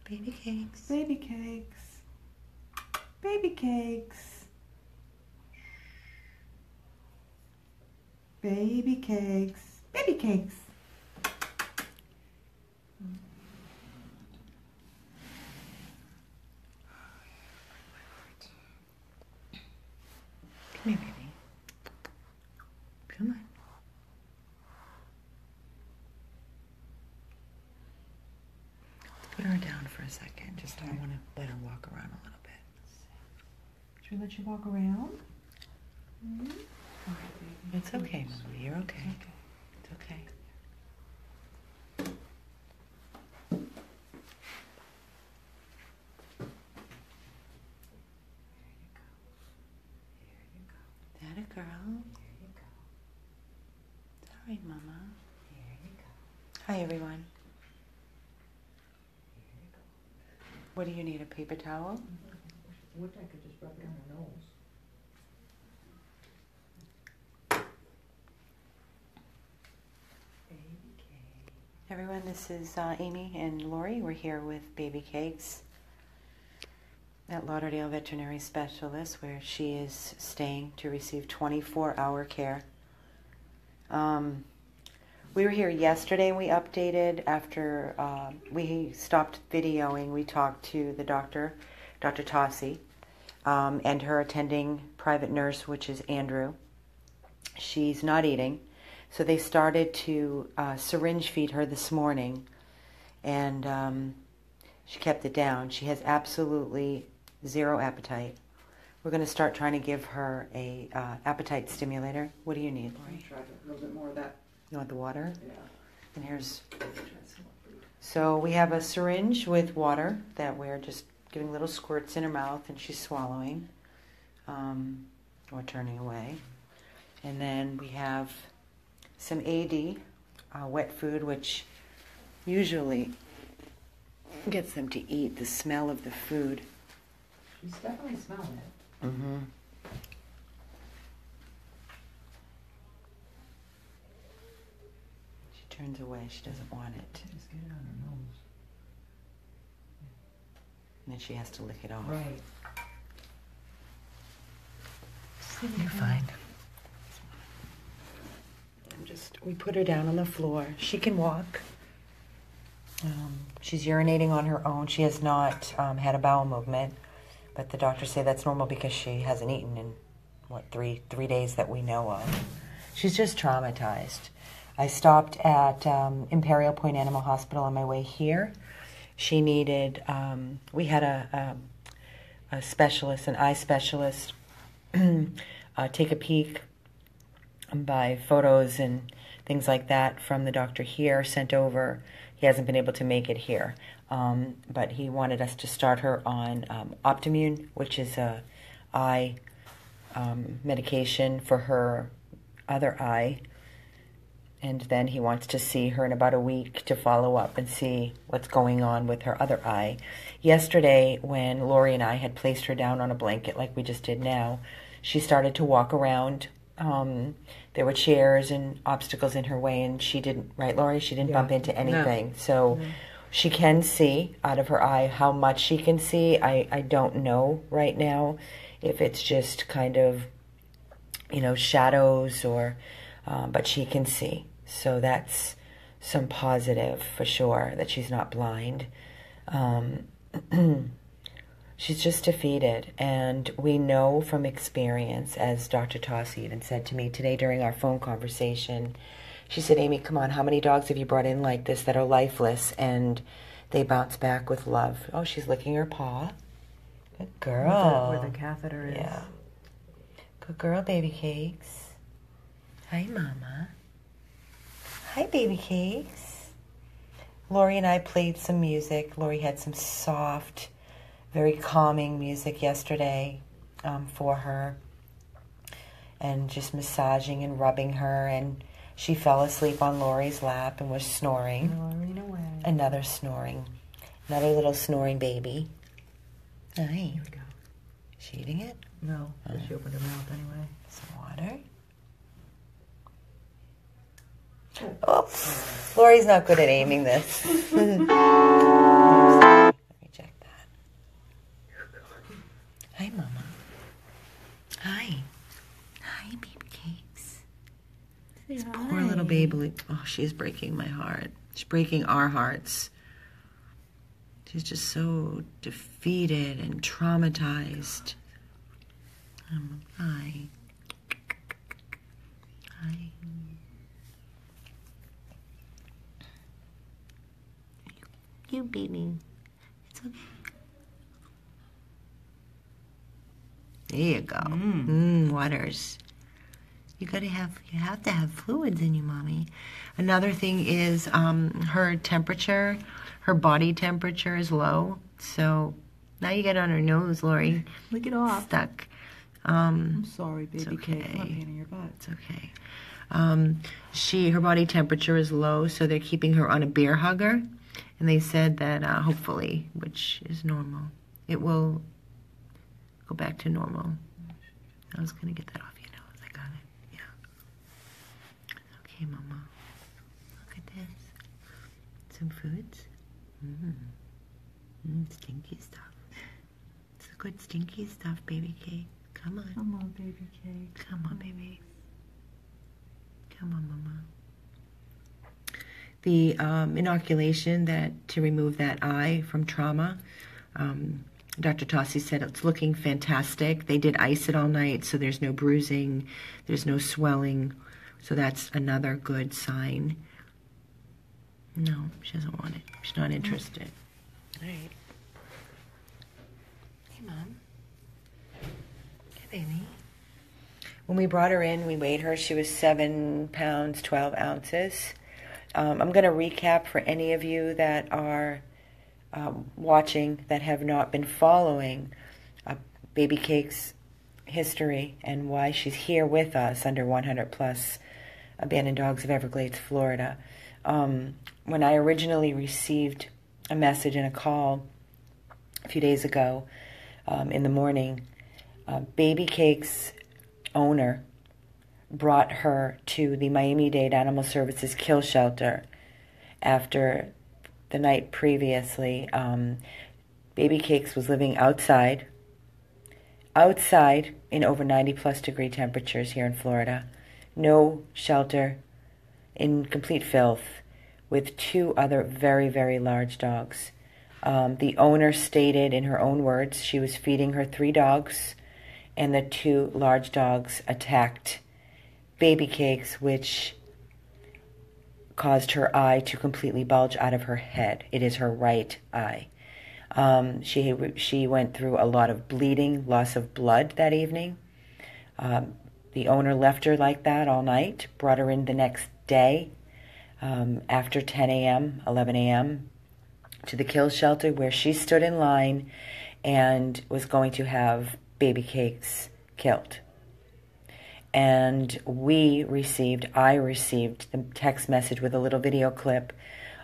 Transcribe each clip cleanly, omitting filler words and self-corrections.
Baby cakes. Baby cakes. Baby cakes. Baby cakes. Baby cakes. Come here, baby. Come on. Let's put her down for a second. Just I want to let her walk around a little bit. Should we let you walk around? Mm-hmm. It's okay, Mama. You're okay. It's okay. That a girl? There you go. It's all right, Mama. Here you go. Hi, everyone. Here you go. What do you need, a paper towel? I wish I could just rub it on her nose. Baby cake. Everyone, this is Amy and Lori. We're here with Baby Cakes at Lauderdale Veterinary Specialist, where she is staying to receive 24-hour care. We were here yesterday and we updated after we stopped videoing. We talked to the doctor, Dr. Tossi, and her attending private nurse, which is Andrew. She's not eating, so they started to syringe feed her this morning, and she kept it down. She has absolutely zero appetite. We're going to start trying to give her a appetite stimulator. What do you need, Lori? Try a little bit more of that. You want the water? Yeah. And here's... So we have a syringe with water that we're just giving little squirts in her mouth, and she's swallowing or turning away. And then we have some AD, wet food, which usually gets them to eat. The smell of the food. She's definitely smelling it. Mm-hmm. She turns away. She doesn't want it. Just get it on her nose. And then she has to lick it off. Right. You're fine. We put her down on the floor. She can walk. She's urinating on her own. She has not had a bowel movement, but the doctors say that's normal because she hasn't eaten in, three days that we know of. She's just traumatized. I stopped at Imperial Point Animal Hospital on my way here. She needed, we had a specialist, an eye specialist, take a peek by photos and things like that from the doctor here, sent over. He hasn't been able to make it here, but he wanted us to start her on Optimune, which is a eye medication for her other eye, and then he wants to see her in about a week to follow up and see what's going on with her other eye. Yesterday, when Lori and I had placed her down on a blanket like we just did now, she started to walk around. There were chairs and obstacles in her way, and she didn't, right, Lori? She didn't bump into anything. No. So she can see out of her eye. How much she can see, I don't know right now, if it's just kind of, shadows or, but she can see. So that's some positive for sure, that she's not blind. She's just defeated, and we know from experience, as Dr. Tossi even said to me today during our phone conversation, she said, Amy, come on, how many dogs have you brought in like this that are lifeless, and they bounce back with love? Oh, she's licking her paw. Good girl. Where the catheter is. Yeah. Good girl, Baby Cakes. Hi, Mama. Hi, Baby Cakes. Lori and I played some music. Lori had some soft, very calming music yesterday for her, and just massaging and rubbing her, and she fell asleep on Lori's lap and was snoring. Snoring away. Another little snoring baby. Hi. Here we go. Is she eating it? No, but she opened her mouth anyway. Some water. Oh, Lori's not good at aiming this. There we Say hi. Poor little baby. Oh, she's breaking my heart. She's breaking our hearts. She's just so defeated and traumatized. Hi. Hi. You baby. It's okay. There you go. Waters. You have to have fluids in you, mommy. Another thing is her temperature, her body temperature is low. So now you get on her nose, Lori. Lick it off. Stuck. I'm sorry, baby okay. cake. I'm not pain in your butt. It's okay. Her body temperature is low, so they're keeping her on a bear hugger. And they said that hopefully, which is normal, it will go back to normal. I was going to get that off your nose. I got it. Yeah. Okay, Mama. Look at this. Some foods. Stinky stuff. It's a good stinky stuff, baby cake. Come on. Come on, baby cake. Come on, baby. Come on, Mama. The inoculation to remove that eye from trauma, Dr. Tossi said it's looking fantastic. They did ice it all night, so there's no bruising, there's no swelling, so that's another good sign. No, she doesn't want it. She's not interested. All right. Hey, Mom. Hey, baby. When we brought her in, we weighed her. She was 7 pounds, 12 ounces. I'm going to recap for any of you that are watching that have not been following Baby Cake's history and why she's here with us under 100 Plus Abandoned Dogs of Everglades, Florida. When I originally received a message and a call a few days ago in the morning, Baby Cake's owner brought her to the Miami-Dade Animal Services kill shelter after the night previously. Baby Cakes was living outside in over 90+ degree temperatures here in Florida. No shelter, in complete filth, with 2 other very, very large dogs. The owner stated in her own words she was feeding her 3 dogs, and the 2 large dogs attacked Baby Cakes, which caused her eye to completely bulge out of her head. It is her right eye. She went through a lot of bleeding, loss of blood that evening. The owner left her like that all night, brought her in the next day after 10 a.m., 11 a.m. to the kill shelter where she stood in line and was going to have Baby Cakes killed. And I received the text message with a little video clip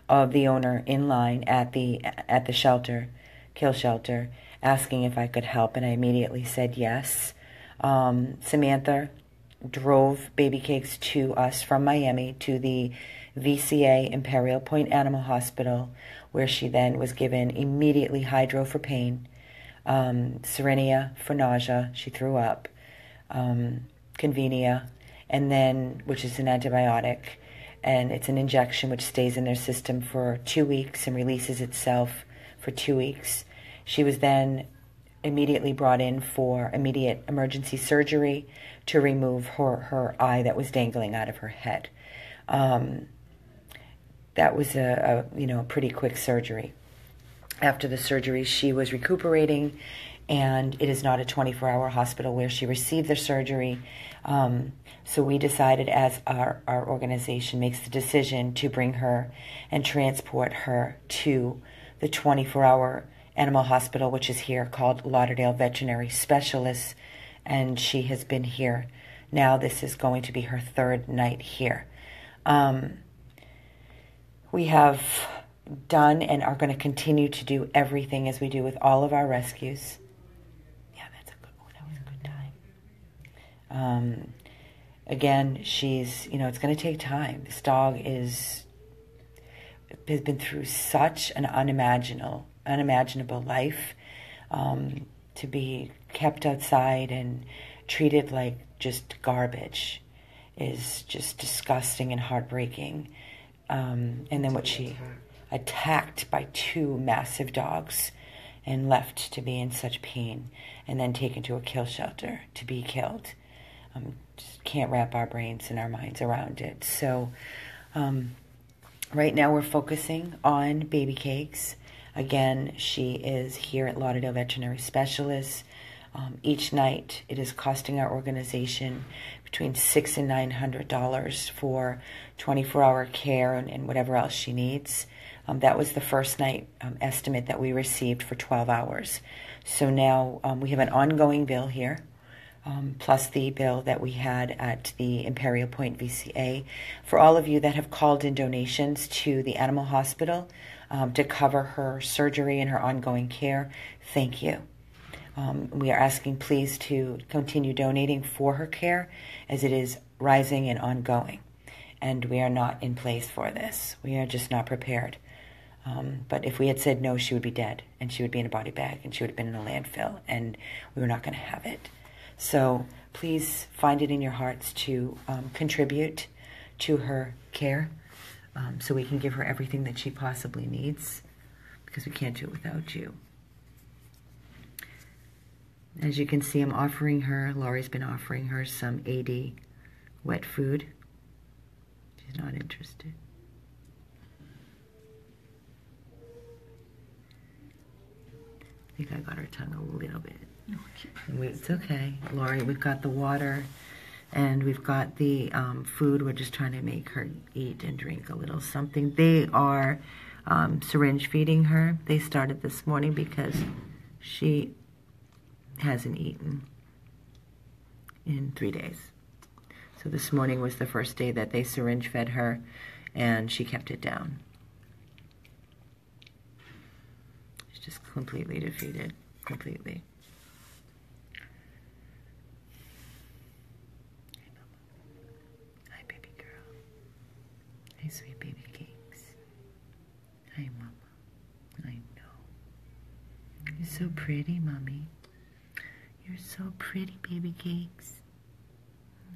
of the owner in line at the shelter, kill shelter, asking if I could help, and I immediately said yes. Samantha drove Baby Cakes to us from Miami to the VCA Imperial Point Animal Hospital, where she then was given immediately hydro for pain, Serenia for nausea, she threw up, Convenia, and then, which is an antibiotic, and it's an injection which stays in their system for 2 weeks and releases itself for 2 weeks. She was then immediately brought in for immediate emergency surgery to remove her eye that was dangling out of her head. That was a pretty quick surgery. After the surgery, she was recuperating, and it is not a 24-hour hospital where she received the surgery. So we decided, as our organization makes the decision, to bring her and transport her to the 24-hour animal hospital, which is here, called Lauderdale Veterinary Specialists, and she has been here. Now this is going to be her 3rd night here. We have done and are going to continue to do everything as we do with all of our rescues. Yeah, that was a good time. Again, she's, it's going to take time. This dog has been through such an unimaginable life, to be kept outside and treated like just garbage is just disgusting and heartbreaking. And then what she attacked by two massive dogs and left to be in such pain and then taken to a kill shelter to be killed. Just can't wrap our brains and our minds around it. So right now we're focusing on Babycakes. Again, she is here at Lauderdale Veterinary Specialists. Each night it is costing our organization between $600 and $900 for 24-hour care and whatever else she needs. That was the first night estimate that we received for 12 hours. So now we have an ongoing bill here, plus the bill that we had at the Imperial Point VCA. For all of you that have called in donations to the animal hospital to cover her surgery and her ongoing care, thank you. We are asking please to continue donating for her care as it is rising and ongoing. And we are not in place for this. We are just not prepared. But if we had said no, she would be dead and she would be in a body bag and she would have been in a landfill and we were not going to have it. So please find it in your hearts to contribute to her care so we can give her everything that she possibly needs, because we can't do it without you. As you can see, I'm offering her, Laurie's been offering her some AD wet food. She's not interested. I think I got her tongue a little bit. It's okay, Laurie. We've got the water and we've got the food. We're just trying to make her eat and drink a little something. They are syringe feeding her. They started this morning because she hasn't eaten in 3 days. So this morning was the first day that they syringe fed her and she kept it down. She's just completely defeated, completely. Hi, baby girl. Hi, sweet baby cakes. Hi, mama. I know. You're so pretty, mommy. You're so pretty, Babycakes.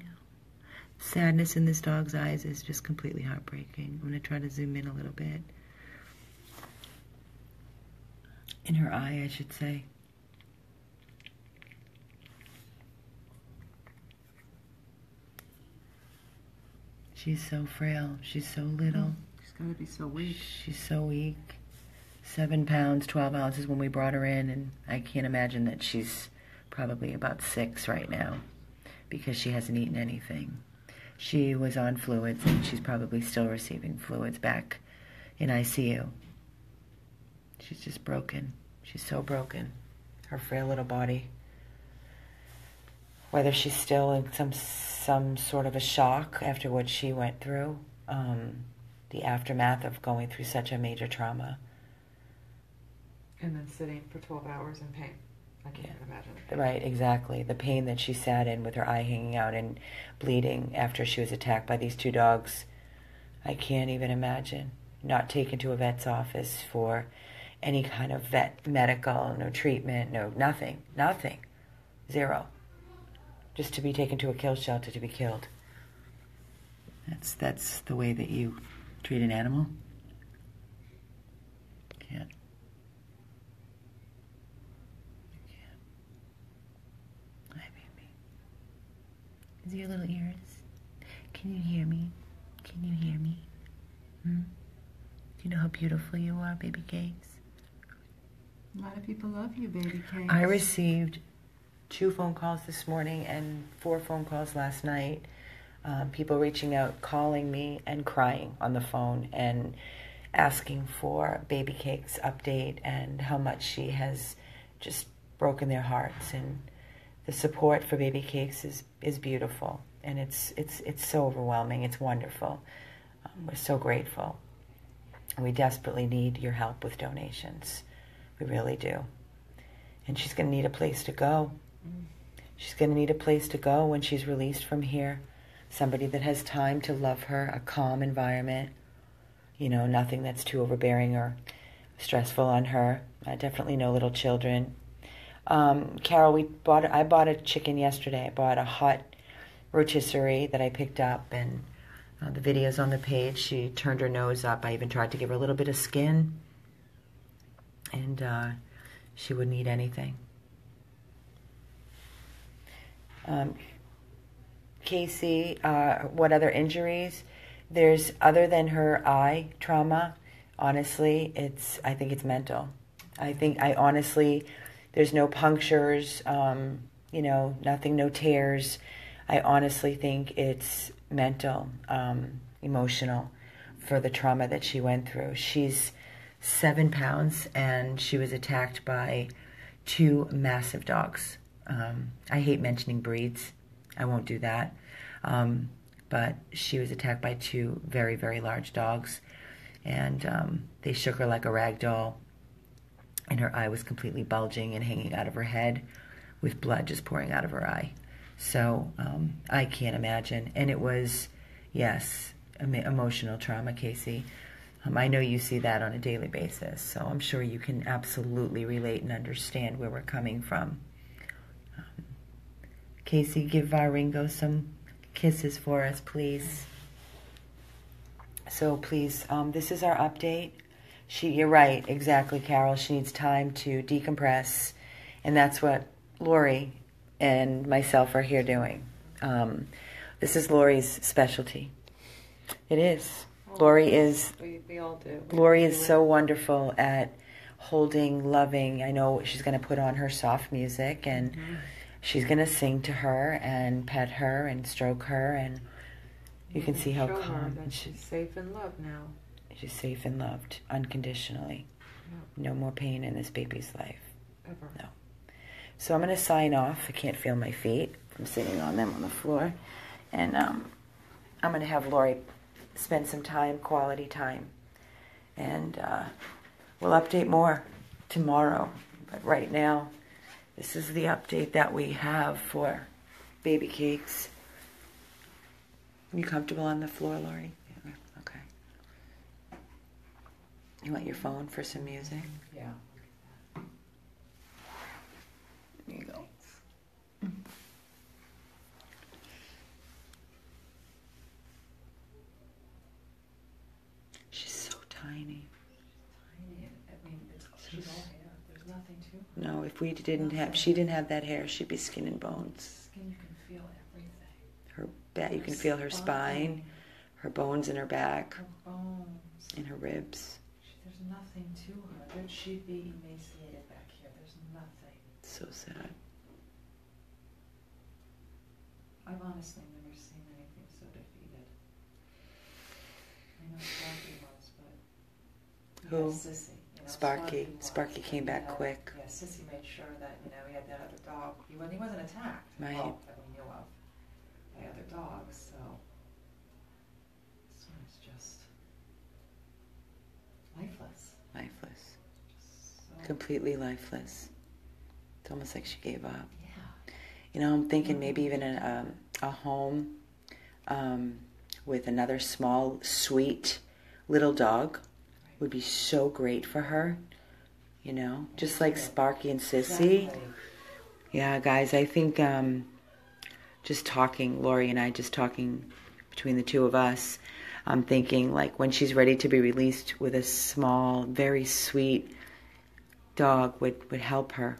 No. Sadness in this dog's eyes is just completely heartbreaking. I'm going to try to zoom in a little bit. In her eye, I should say. She's so frail. She's so little. She's got to be so weak. She's so weak. 7 pounds, 12 ounces when we brought her in, and I can't imagine that she's probably about 6 right now because she hasn't eaten anything. She was on fluids and she's probably still receiving fluids back in ICU. She's just broken. She's so broken. Her frail little body. Whether she's still in some sort of a shock after what she went through, the aftermath of going through such a major trauma. And then sitting for 12 hours in pain. I can't imagine. Right, exactly. The pain that she sat in with her eye hanging out and bleeding after she was attacked by these 2 dogs. I can't even imagine. Not taken to a vet's office for any kind of vet medical, no treatment, no nothing. Nothing. 0. Just to be taken to a kill shelter to be killed. That's the way that you treat an animal? Can't. Is your little ears? Can you hear me? Can you hear me? Do you know how beautiful you are, Babycakes? A lot of people love you, Babycakes. I received 2 phone calls this morning and 4 phone calls last night. People reaching out, calling me and crying on the phone and asking for Babycakes update and how much she has just broken their hearts. And the support for Babycakes is beautiful, and it's so overwhelming. It's wonderful. We're so grateful. And we desperately need your help with donations. We really do. And she's going to need a place to go. She's going to need a place to go when she's released from here. Somebody that has time to love her, a calm environment. You know, nothing that's too overbearing or stressful on her. Definitely no little children. Carol, I bought a chicken yesterday. I bought a hot rotisserie that I picked up, and the videos on the page. She turned her nose up. I even tried to give her a little bit of skin, and she wouldn't eat anything. Casey, what other injuries? There's, other than her eye trauma, honestly, I think it's mental. I honestly, there's no punctures, nothing, no tears. I honestly think it's mental, emotional, for the trauma that she went through. She's 7 pounds, and she was attacked by 2 massive dogs. I hate mentioning breeds. I won't do that. But she was attacked by 2 very, very large dogs, and they shook her like a rag doll, and her eye was completely bulging and hanging out of her head with blood just pouring out of her eye. So I can't imagine. And it was, yes, emotional trauma, Casey. I know you see that on a daily basis, so I'm sure you can absolutely relate and understand where we're coming from. Casey, give Ringo some kisses for us, please. So please, this is our update. You're right, exactly, Carol. She needs time to decompress, and that's what Lori and myself are here doing. This is Lori's specialty. It is. Lori is. We all do. Lori is so wonderful at holding, loving. I know she's going to put on her soft music, and she's going to sing to her and pet her and stroke her, and you can see how calm. And she's safe and loved now. She's safe and loved unconditionally. No more pain in this baby's life. Ever. No. So I'm going to sign off. I can't feel my feet from sitting on them on the floor. And I'm going to have Lori spend some time, quality time. And we'll update more tomorrow. But right now, this is the update that we have for Baby Cakes. You comfortable on the floor, Lori? Yeah. Okay. You want your phone for some music? Yeah. There you go. She's so tiny. I mean, she's all hair. There's nothing to her. No, if we didn't have, she didn't have that hair, she'd be skin and bones. Skin, you can feel everything. Her back, you can feel her spine, her bones in her back, Her bones. and her ribs. There's nothing to her. She'd be emaciated back here. There's nothing. So sad. I've honestly never seen anything so defeated. I know Sparky was, but... Who? Yeah, Sissy. Sparky came back quick. Yeah, Sissy made sure that, he had that other dog. He wasn't attacked. Right. Well, that we knew of. By other dogs, so... This one is just... lifeless. Lifeless. So, Completely lifeless. It's almost like she gave up. yeah. I'm thinking maybe even a home with another small, sweet little dog would be so great for her. Just like Sparky and Sissy. Exactly. Yeah, guys, I think Lori and I just talking between the two of us, I'm thinking like when she's ready to be released with a small, very sweet dog would help her.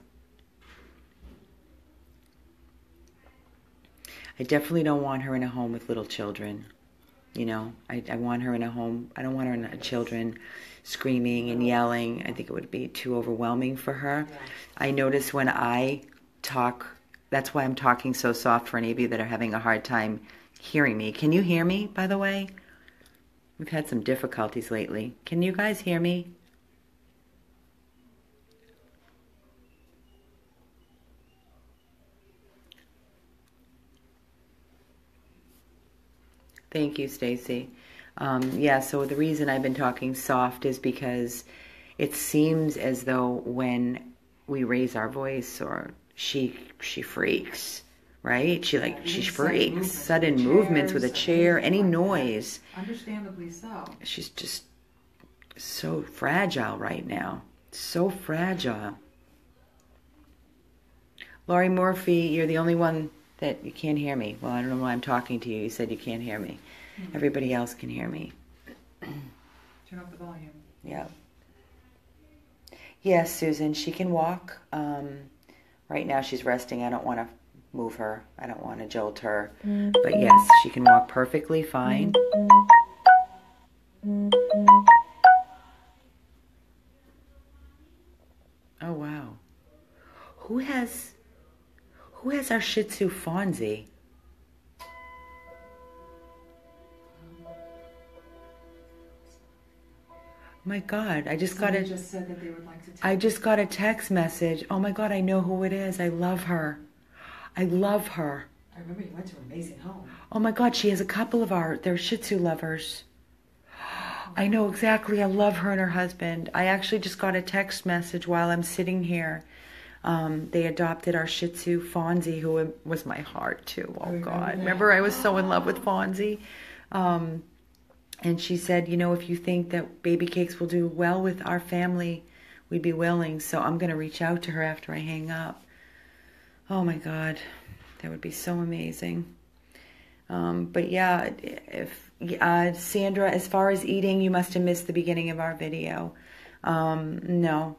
I definitely don't want her in a home with little children. I want her in a home. I don't want her in children screaming and yelling. I think it would be too overwhelming for her. Yeah. I notice when I talk, that's why I'm talking so soft for any of you that are having a hard time hearing me. Can you hear me, by the way? We've had some difficulties lately. Can you guys hear me? Thank you, Stacy. So the reason I've been talking soft is because it seems as though when we raise our voice or she freaks, right? She freaks. Sudden movements with a chair, any noise. Understandably so. She's just so fragile right now. So fragile. Laurie Murphy, you're the only one that you can't hear me. Well, I don't know why I'm talking to you. You said you can't hear me. Everybody else can hear me. Turn up the volume. Yeah. Yes, Susan, she can walk. Right now she's resting. I don't want to move her. I don't want to jolt her. But yes, she can walk perfectly fine. Oh, wow. Who has our Shih Tzu Fonzie? My God, I just got said that they would like to I just got a text message. Oh my God, I know who it is. I love her. I love her. I remember you went to an amazing home. Oh my God, she has a couple of they're Shih Tzu lovers. I know exactly. I love her and her husband. I actually just got a text message while I'm sitting here. They adopted our Shih Tzu Fonzie, who was my heart too. Oh God, remember I was so in love with Fonzie. And she said, you know, if you think that Babycakes will do well with our family, we'd be willing. So I'm going to reach out to her after I hang up. Oh my God, that would be so amazing. But yeah, Sandra, as far as eating, you must have missed the beginning of our video. No,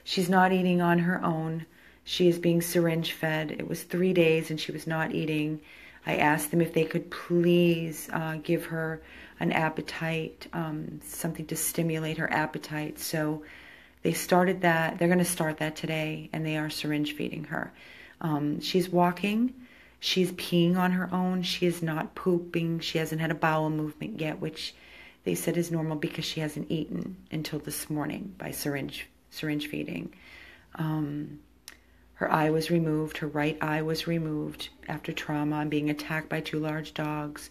she's not eating on her own. She is being syringe fed. It was 3 days and she was not eating. I asked them if they could please give her an appetite, something to stimulate her appetite. So they started that. They're going to start that today, and they are syringe feeding her. She's walking. She's peeing on her own. She is not pooping. She hasn't had a bowel movement yet, which they said is normal because she hasn't eaten until this morning by syringe feeding. Her eye was removed. Her right eye was removed after trauma and being attacked by 2 large dogs.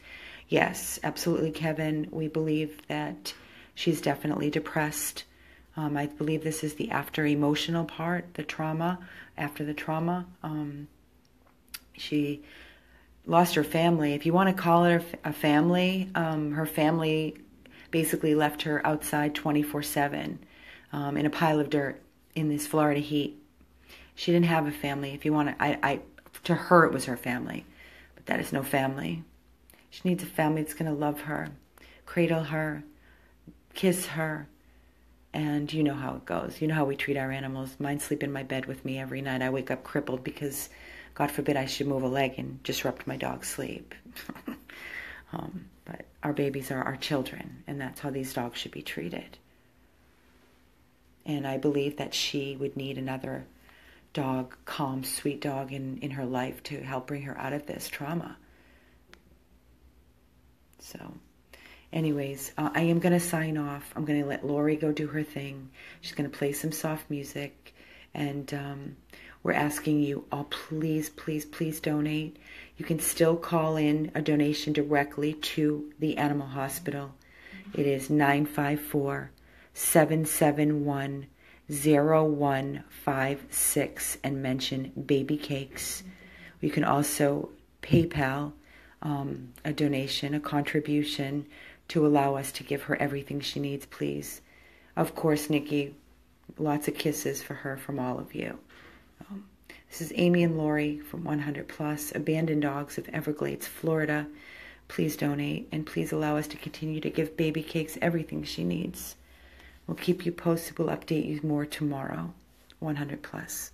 Yes, absolutely, Kevin. We believe that she's definitely depressed. I believe this is the after emotional part, the trauma. After the trauma, she lost her family. If you want to call it a family, her family basically left her outside 24/7 in a pile of dirt in this Florida heat. She didn't have a family. If you want to, to her it was her family, but that is no family. She needs a family that's going to love her, cradle her, kiss her, and you know how it goes. You know how we treat our animals. Mine sleep in my bed with me every night. I wake up crippled because, God forbid, I should move a leg and disrupt my dog's sleep. But our babies are our children, and that's how these dogs should be treated. And I believe that she would need another dog, calm, sweet dog in her life to help bring her out of this trauma. So anyways, I am going to sign off. I'm going to let Lori go do her thing. She's going to play some soft music. And we're asking you all, please, please, please donate. You can still call in a donation directly to the animal hospital. It is 954-771-0156 and mention Babycakes. You can also PayPal a donation, a contribution to allow us to give her everything she needs, please. Of course, Nikki, lots of kisses for her from all of you. This is Amy and Lori from 100 Plus, Abandoned Dogs of Everglades, Florida. Please donate, and please allow us to continue to give Babycakes everything she needs. We'll keep you posted. We'll update you more tomorrow. 100 Plus.